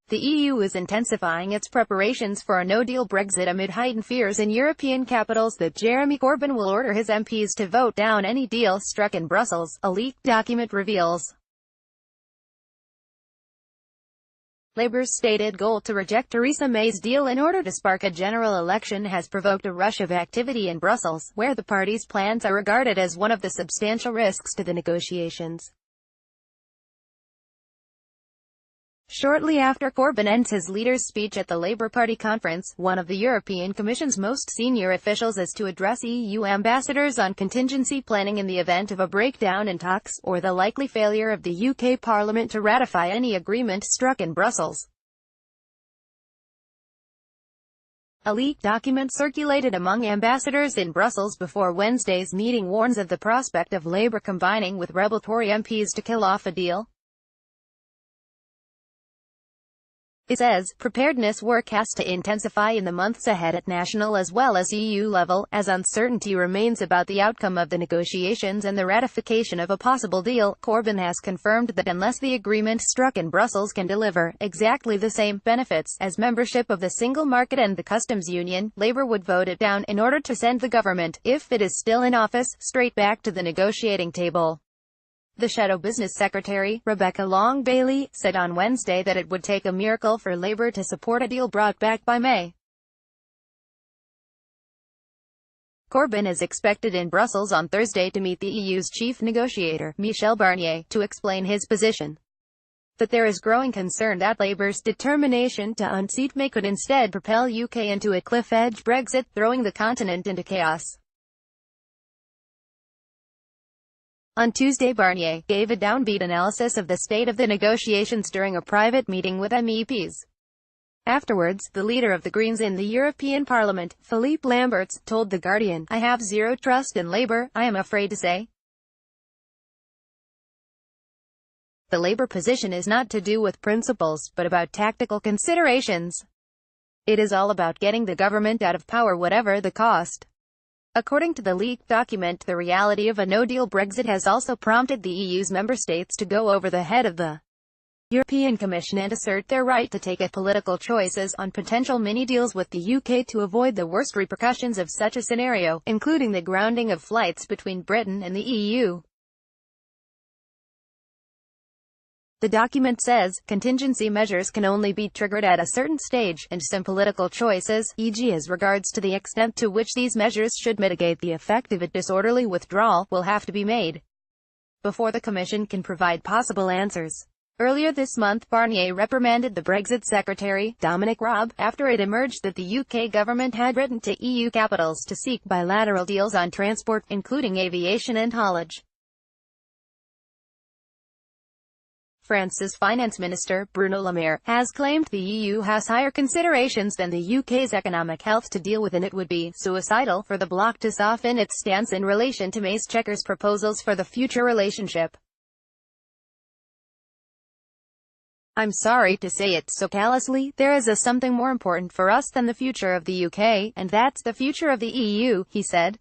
The EU is intensifying its preparations for a no-deal Brexit amid heightened fears in European capitals that Jeremy Corbyn will order his MPs to vote down any deal struck in Brussels, a leaked document reveals. Labour's stated goal to reject Theresa May's deal in order to spark a general election has provoked a rush of activity in Brussels, where the party's plans are regarded as one of the substantial risks to the negotiations. Shortly after Corbyn ends his leader's speech at the Labour Party conference, one of the European Commission's most senior officials is to address EU ambassadors on contingency planning in the event of a breakdown in talks, or the likely failure of the UK Parliament to ratify any agreement struck in Brussels. A leaked document circulated among ambassadors in Brussels before Wednesday's meeting warns of the prospect of Labour combining with rebel Tory MPs to kill off a deal. It says, preparedness work has to intensify in the months ahead at national as well as EU level, as uncertainty remains about the outcome of the negotiations and the ratification of a possible deal. Corbyn has confirmed that unless the agreement struck in Brussels can deliver exactly the same benefits as membership of the single market and the customs union, Labour would vote it down in order to send the government, if it is still in office, straight back to the negotiating table. The Shadow Business Secretary, Rebecca Long-Bailey, said on Wednesday that it would take a miracle for Labour to support a deal brought back by May. Corbyn is expected in Brussels on Thursday to meet the EU's chief negotiator, Michel Barnier, to explain his position. But there is growing concern that Labour's determination to unseat May could instead propel UK into a cliff-edge Brexit, throwing the continent into chaos. On Tuesday, Barnier gave a downbeat analysis of the state of the negotiations during a private meeting with MEPs. Afterwards, the leader of the Greens in the European Parliament, Philippe Lamberts, told The Guardian, "I have zero trust in Labour, I am afraid to say. The Labour position is not to do with principles, but about tactical considerations. It is all about getting the government out of power whatever the cost." According to the leaked document, the reality of a no-deal Brexit has also prompted the EU's member states to go over the head of the European Commission and assert their right to take political choices on potential mini-deals with the UK to avoid the worst repercussions of such a scenario, including the grounding of flights between Britain and the EU. The document says, contingency measures can only be triggered at a certain stage, and some political choices, e.g. as regards to the extent to which these measures should mitigate the effect of a disorderly withdrawal, will have to be made before the Commission can provide possible answers. Earlier this month, Barnier reprimanded the Brexit Secretary, Dominic Raab, after it emerged that the UK government had written to EU capitals to seek bilateral deals on transport, including aviation and haulage. France's Finance Minister, Bruno Le Maire, has claimed the EU has higher considerations than the UK's economic health to deal with, and it would be suicidal for the bloc to soften its stance in relation to May's Chequers proposals for the future relationship. "I'm sorry to say it so callously, there is something more important for us than the future of the UK, and that's the future of the EU," he said.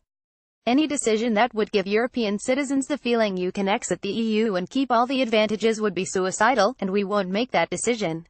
"Any decision that would give European citizens the feeling you can exit the EU and keep all the advantages would be suicidal, and we won't make that decision."